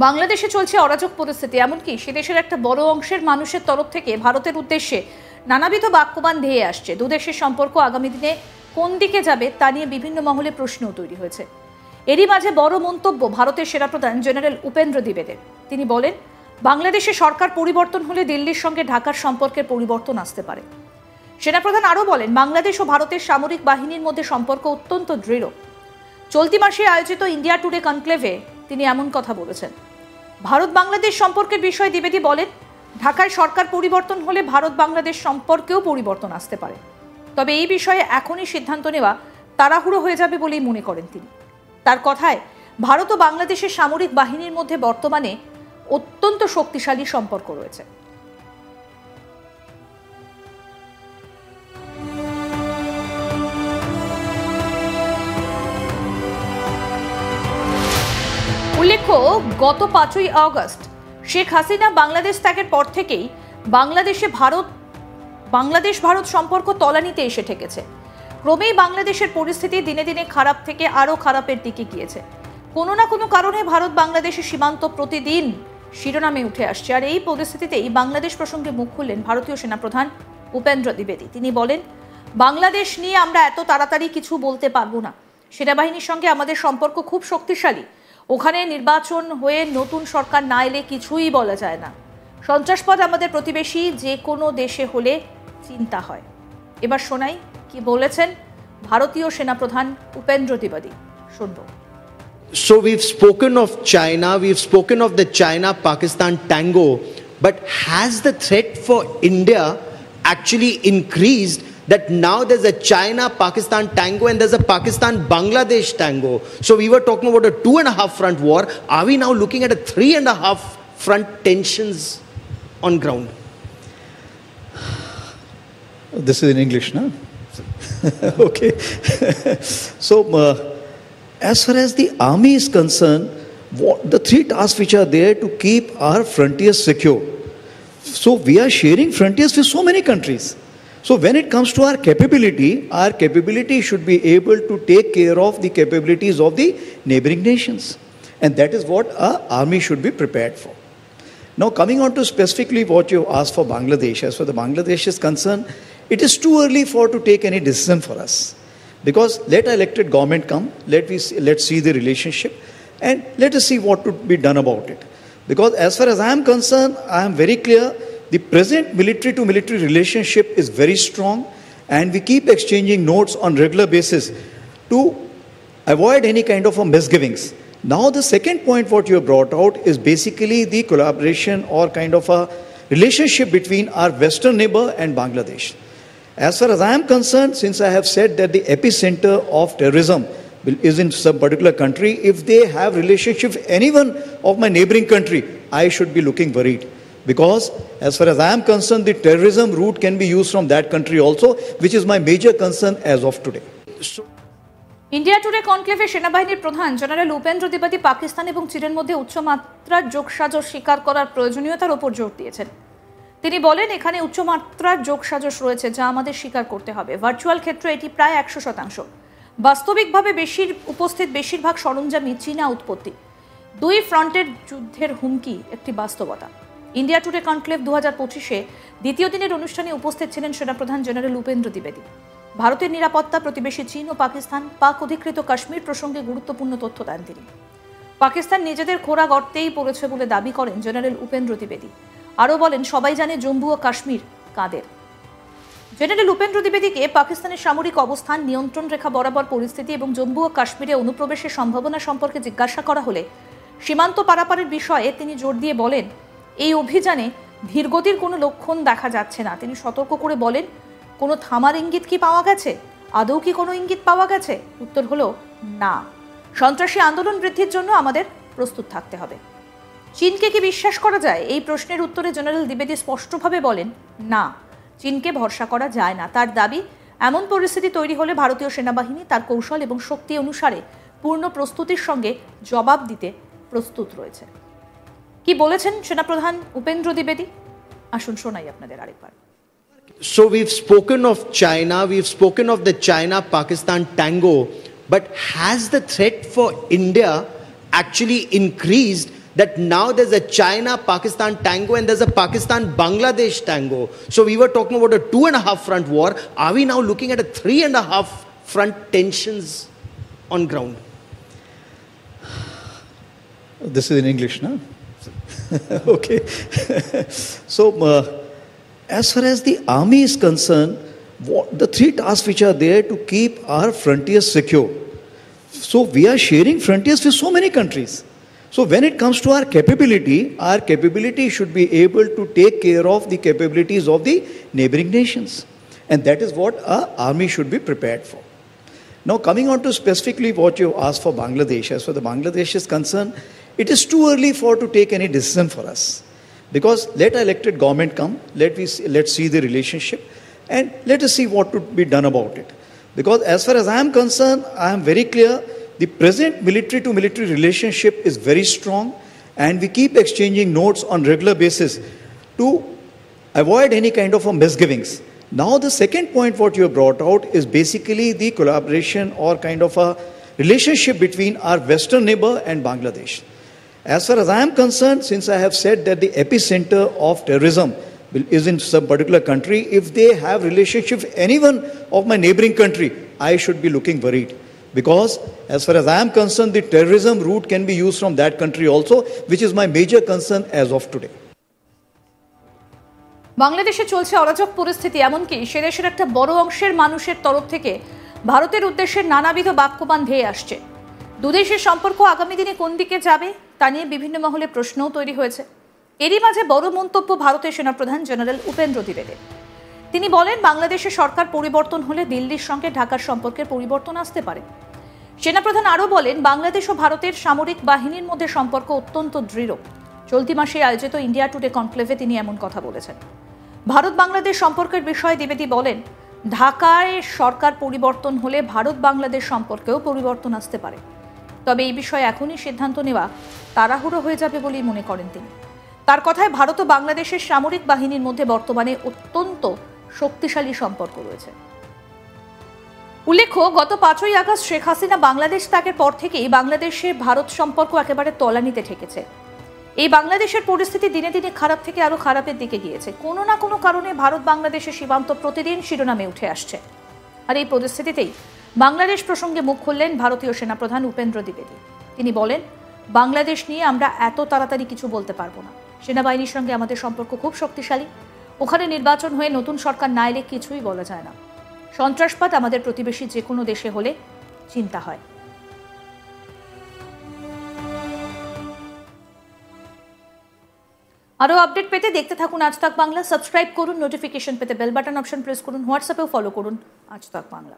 বাংলাদেশে চলছে অরাজক পরিস্থিতি, এমনকি সে দেশের একটা বড় অংশের মানুষের তরফ থেকে ভারতের উদ্দেশ্যে নানাবিধ বাক্যবাণ ধেয়ে আসছে। দুদেশের সম্পর্ক আগামী দিনে কোন দিকে যাবে তা নিয়ে বিভিন্ন মহলে প্রশ্নও তৈরি হয়েছে। এরই মাঝে বড় মন্তব্য ভারতের সেনাপ্রধান জেনারেল উপেন্দ্র দ্বিবেদীর। তিনি বলেন, বাংলাদেশে সরকার পরিবর্তন হলে দিল্লির সঙ্গে ঢাকার সম্পর্কের পরিবর্তন আসতে পারে। সেনাপ্রধান আরও বলেন, বাংলাদেশ ও ভারতের সামরিক বাহিনীর মধ্যে সম্পর্ক অত্যন্ত দৃঢ়। চলতি মাসে আয়োজিত ইন্ডিয়া টুডে কনক্লেভে তিনি এমন কথা বলেছেন। ভারত বাংলাদেশ সম্পর্কের বিষয়ে দ্বিবেদী বলেন, ঢাকায় সরকার পরিবর্তন হলে ভারত বাংলাদেশ সম্পর্কেও পরিবর্তন আসতে পারে। তবে এই বিষয়ে এখনই সিদ্ধান্ত নেওয়া তাড়াহুড়ো হয়ে যাবে বলেই মনে করেন তিনি। তার কথায়, ভারত ও বাংলাদেশের সামরিক বাহিনীর মধ্যে বর্তমানে অত্যন্ত শক্তিশালী সম্পর্ক রয়েছে। উল্লেখ্য, গত 5ই আগস্ট শেখ হাসিনা বাংলাদেশ ত্যাগের পর থেকেই বাংলাদেশ ভারত সম্পর্ক তলানিতে এসে ঠেকেছে। ক্রমেই বাংলাদেশের পরিস্থিতি দিনে দিনে খারাপ থেকে আরও খারাপের দিকে গিয়েছে। কোনো না কোনো কারণে ভারত বাংলাদেশের সীমান্ত প্রতিদিন শিরোনামে উঠে আসছে। আর এই পরিস্থিতিতেই বাংলাদেশ প্রসঙ্গে মুখ খুললেন ভারতীয় সেনাপ্রধান উপেন্দ্র দ্বিবেদী। তিনি বলেন, বাংলাদেশ নিয়ে আমরা এত তাড়াতাড়ি কিছু বলতে পারবো না। সেনাবাহিনীর সঙ্গে আমাদের সম্পর্ক খুব শক্তিশালী। ওখানে নির্বাচন হয়ে নতুন সরকার না এলে কিছুই বলা যায় না। সন্ত্রাসবাদ আমাদের প্রতিবেশী যে কোনো দেশে হলে চিন্তা হয়। এবার শোনাই কি বলেছেন ভারতীয় সেনাপ্রধান উপেন্দ্র দ্বিবেদী। শুনবো। So we've spoken of China, we've spoken of the China-Pakistan tango, but has the threat for India actually increased that now there's a China-Pakistan tango and there's a Pakistan-Bangladesh tango? So we were talking about a 2.5 front war. Are we now looking at a 3.5 front tensions on ground? This is in English, no? Okay. So, as far as the army is concerned, the three tasks which are there to keep our frontiers secure. So we are sharing frontiers with so many countries. So when it comes to our capability should be able to take care of the capabilities of the neighboring nations. And that is what our army should be prepared for. Now coming on to specifically what you asked for Bangladesh, as far as Bangladesh is concerned, it is too early to take any decision for us. Because let elected government come, let's see the relationship and let us see what to be done about it. Because as far as I am concerned, I am very clear, the present military to military relationship is very strong and we keep exchanging notes on regular basis to avoid any kind of misgivings. Now the second point what you have brought out is basically the collaboration or kind of a relationship between our western neighbor and Bangladesh. As far as I am concerned, since I have said that the epicenter of terrorism is in some particular country, if they have relationship with anyone of my neighboring country, I should be looking worried. Because as far as I am concerned, the terrorism route can be used from that country also, which is my major concern as of today. India Today কনক্লেভে সেনাবাহিনীর প্রধান general Upendra দ্বিবেদী Pakistan এবং চীনের মধ্যে উচ্চমাত্রার যোগসাজশ স্বীকার করার প্রয়োজনীয়তার উপর জোর দিয়েছেন। তিনি বলেন, এখানে উচ্চমাত্রার যোগসাজশ রয়েছে যা আমাদের স্বীকার করতে হবে। ভার্চুয়াল ক্ষেত্রে এটি প্রায় 100%। বাস্তবিকভাবে বেশিরভাগ সরঞ্জামই চীনা উৎপত্তি। দুই ফ্রন্টের যুদ্ধের হুমকি একটি বাস্তবতা। ইন্ডিয়া টুডে কনক্লেভ 2025-এ দ্বিতীয় দিনের অনুষ্ঠানে উপস্থিত ছিলেন সেনাপ্রধান জেনারেল উপেন্দ্র দ্বিবেদী। ভারতের নিরাপত্তা, প্রতিবেশী চীন ও পাকিস্তান, পাক অধিকৃত কাশ্মীর প্রসঙ্গে গুরুত্বপূর্ণ তথ্য দেন তিনি। পাকিস্তান নিজেদের খোরা গর্তেই পড়েছে বলে দাবি করেন জেনারেল উপেন্দ্র দ্বিবেদী। আরও বলেন, সবাই জানে জম্মু ও কাশ্মীর কাদের। জেনারেল উপেন্দ্র দ্বিবেদীকে পাকিস্তানের সামরিক অবস্থান, নিয়ন্ত্রণ রেখা বরাবর পরিস্থিতি এবং জম্মু ও কাশ্মীরে অনুপ্রবেশের সম্ভাবনা সম্পর্কে জিজ্ঞাসা করা হলে সীমান্ত পারাপারের বিষয়ে তিনি জোর দিয়ে বলেন, এই অভিযানে ধীরগতির কোনো লক্ষণ দেখা যাচ্ছে না। তিনি সতর্ক করে বলেন, কোনো থামার ইঙ্গিত কি পাওয়া গেছে? আদৌ কি কোনো ইঙ্গিত পাওয়া গেছে? উত্তর হলো না। সন্ত্রাসী আন্দোলন বৃদ্ধির জন্য আমাদের প্রস্তুত থাকতে হবে। চীনকে কি বিশ্বাস করা যায়? এই প্রশ্নের উত্তরে জেনারেল দ্বিবেদী স্পষ্টভাবে বলেন, না, চীনকে ভরসা করা যায় না। তার দাবি, এমন পরিস্থিতি তৈরি হলে ভারতীয় সেনাবাহিনী তার কৌশল এবং শক্তি অনুসারে পূর্ণ প্রস্তুতির সঙ্গে জবাব দিতে প্রস্তুত রয়েছে। কি বলেছেন সেনাপ্রধান উপেন্দ্র দ্বিবেদী? আসুন শোনাই আপনাদের আরেকবার। So we've spoken of China, we've spoken of the China-Pakistan tango, but has the threat for India actually increased that now there's a China-Pakistan tango and there's a Pakistan-Bangladesh tango. So we were talking about a 2.5 front war. Are we now looking at a 3.5 front tensions on ground? This is in English, no? Okay. So, as far as the army is concerned, the three tasks which are there to keep our frontiers secure. So, we are sharing frontiers with so many countries. So, when it comes to our capability should be able to take care of the capabilities of the neighboring nations. And that is what our army should be prepared for. Now, coming on to specifically what you asked for Bangladesh, as far as Bangladesh is concerned, it is too early to take any decision for us. Because let our elected government come, let's see the relationship, and let us see what to be done about it. Because as far as I am concerned, I am very clear, the present military-to-military relationship is very strong, and we keep exchanging notes on regular basis to avoid any kind of misgivings. Now the second point what you have brought out is basically the collaboration or kind of a relationship between our western neighbor and Bangladesh. As far as I am concerned, since I have said that the epicenter of terrorism is in some particular country, if they have relationship with anyone of my neighboring country, I should be looking worried. Because as far as I am concerned, the terrorism route can be used from that country also, which is my major concern as of today. বাংলাদেশে চলছে অরাজক পরিস্থিতি, এমনকি সে দেশের একটা বড় অংশের মানুষের তরফ থেকে ভারতের উদ্দেশ্যে নানাবিধ বাক্যবাণ ভেয়ে আসছে। দুদেশের সম্পর্ক আগামী দিনে কোন দিকে যাবে তা নিয়ে বিভিন্ন মহলে প্রশ্নও তৈরি হয়েছে। এরই মাঝে বড় মন্তব্য ভারতের সেনাপ্রধান জেনারেল উপেন্দ্র দ্বিবেদীর। তিনি বলেন, বাংলাদেশের সরকার পরিবর্তন হলে দিল্লির সঙ্গে ঢাকার সম্পর্কের পরিবর্তন আসতে পারে। সেনাপ্রধান আরও বলেন, বাংলাদেশ ও ভারতের সামরিক বাহিনীর মধ্যে সম্পর্ক অত্যন্ত দৃঢ়। চলতি মাসে আয়োজিত ইন্ডিয়া টুডে কনক্লেভে তিনি এমন কথা বলেছেন। ভারত বাংলাদেশ সম্পর্কের বিষয়ে দ্বিবেদী বলেন, ঢাকায় সরকার পরিবর্তন হলে ভারত বাংলাদেশ সম্পর্কেও পরিবর্তন আসতে পারে। তবে এই বিষয়ে এখনই সিদ্ধান্ত নেওয়া তাড়াহুড়ো হয়ে যাবে বলেই মনে করেন তিনি। তার কথায় ভারত ও বাংলাদেশের সামরিক বাহিনীর মধ্যে বর্তমানে অত্যন্ত শক্তিশালী সম্পর্ক রয়েছে। উল্লেখ্য, গত 5ই আগস্ট শেখ হাসিনা বাংলাদেশ ত্যাগের পর থেকেই বাংলাদেশে ভারত সম্পর্ক একেবারে তলানিতে ঠেকেছে। এই বাংলাদেশের পরিস্থিতি দিনে দিনে খারাপ থেকে আরো খারাপের দিকে গিয়েছে। কোনো না কোনো কারণে ভারত বাংলাদেশের সীমান্ত প্রতিদিন শিরোনামে উঠে আসছে। আর এই পরিস্থিতিতেই বাংলাদেশ প্রসঙ্গে মুখ খুললেন ভারতীয় সেনাপ্রধান উপেন্দ্র দ্বিবেদী। তিনি বলেন, বাংলাদেশ নিয়ে আমরা এত তাড়াতাড়ি কিছু বলতে পারবো না। সেনাবাহিনীর সঙ্গে আমাদের সম্পর্ক খুব শক্তিশালী। ওখানে নির্বাচন হয়ে নতুন সরকার না এলে কিছুই বলা যায় না। সন্ত্রাসবাদ আমাদের প্রতিবেশী যে কোনো দেশে হলে চিন্তা হয়। আরও আপডেট পেতে দেখতে থাকুন আজ তাক বাংলা। সাবস্ক্রাইব করুন, নোটিফিকেশন পেতে বেল বাটন অপশন প্রেস করুন, হোয়াটসঅ্যাপেও ফলো করুন আজ তাক বাংলা।